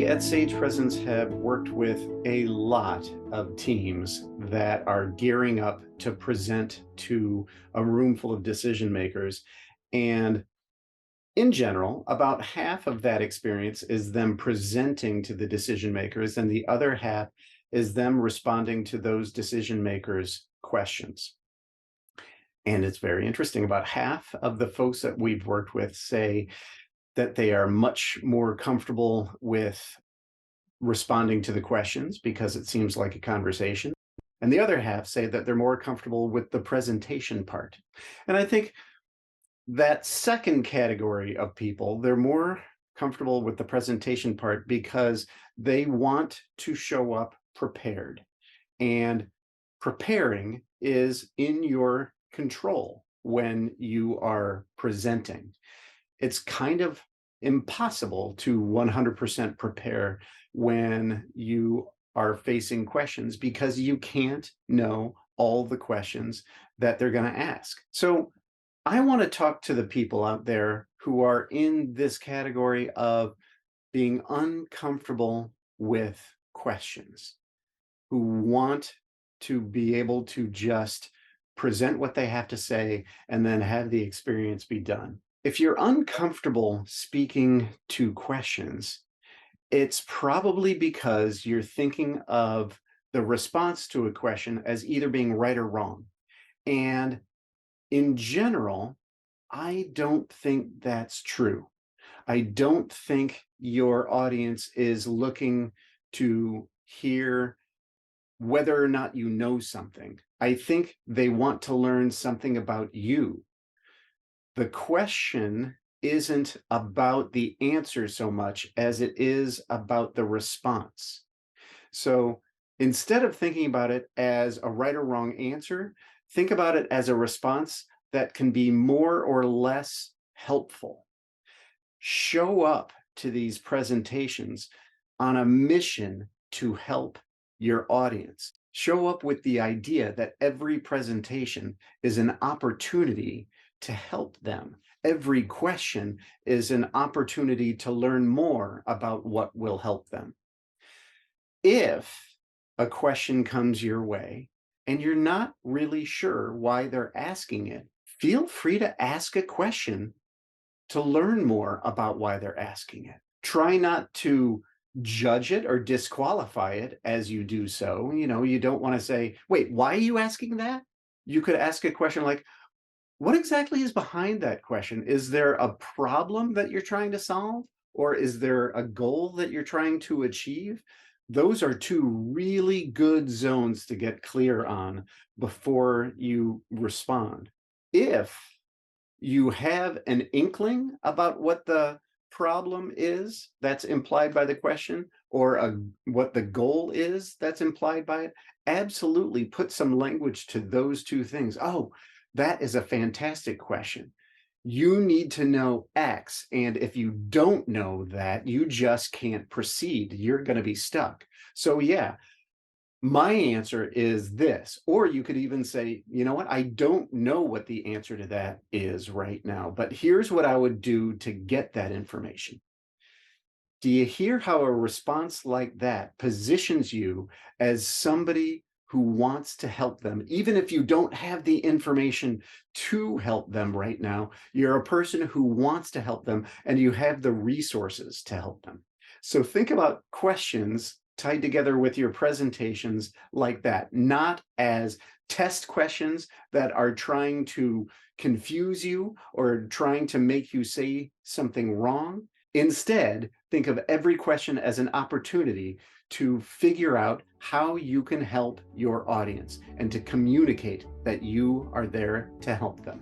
We at Sage Presence have worked with a lot of teams that are gearing up to present to a room full of decision makers. And in general, about half of that experience is them presenting to the decision makers, and the other half is them responding to those decision makers' questions. And it's very interesting. About half of the folks that we've worked with say that they are much more comfortable with responding to the questions because it seems like a conversation. And the other half say that they're more comfortable with the presentation part. And I think that second category of people, they're more comfortable with the presentation part because they want to show up prepared. And preparing is in your control when you are presenting. It's kind of impossible to 100% prepare when you are facing questions because you can't know all the questions that they're going to ask. So I want to talk to the people out there who are in this category of being uncomfortable with questions, who want to be able to just present what they have to say and then have the experience be done. If you're uncomfortable speaking to questions, it's probably because you're thinking of the response to a question as either being right or wrong. And in general, I don't think that's true. I don't think your audience is looking to hear whether or not you know something. I think they want to learn something about you. The question isn't about the answer so much as it is about the response. So instead of thinking about it as a right or wrong answer, think about it as a response that can be more or less helpful. Show up to these presentations on a mission to help your audience. Show up with the idea that every presentation is an opportunity to help them. Every question is an opportunity to learn more about what will help them. If a question comes your way and you're not really sure why they're asking it, feel free to ask a question to learn more about why they're asking it. Try not to judge it or disqualify it as you do so. You don't want to say, wait, why are you asking that? You could ask a question like, what exactly is behind that question? Is there a problem that you're trying to solve? Or is there a goal that you're trying to achieve? Those are two really good zones to get clear on before you respond. If you have an inkling about what the problem is that's implied by the question, or what the goal is that's implied by it, absolutely put some language to those two things. Oh, that is a fantastic question. You need to know X, and if you don't know that, you just can't proceed. You're going to be stuck. So yeah, my answer is this. Or you could even say, you know what? I don't know what the answer to that is right now, but here's what I would do to get that information. Do you hear how a response like that positions you as somebody who wants to help them? Even if you don't have the information to help them right now, you're a person who wants to help them and you have the resources to help them. So think about questions tied together with your presentations like that, not as test questions that are trying to confuse you or trying to make you say something wrong. Instead, think of every question as an opportunity to figure out how you can help your audience and to communicate that you are there to help them.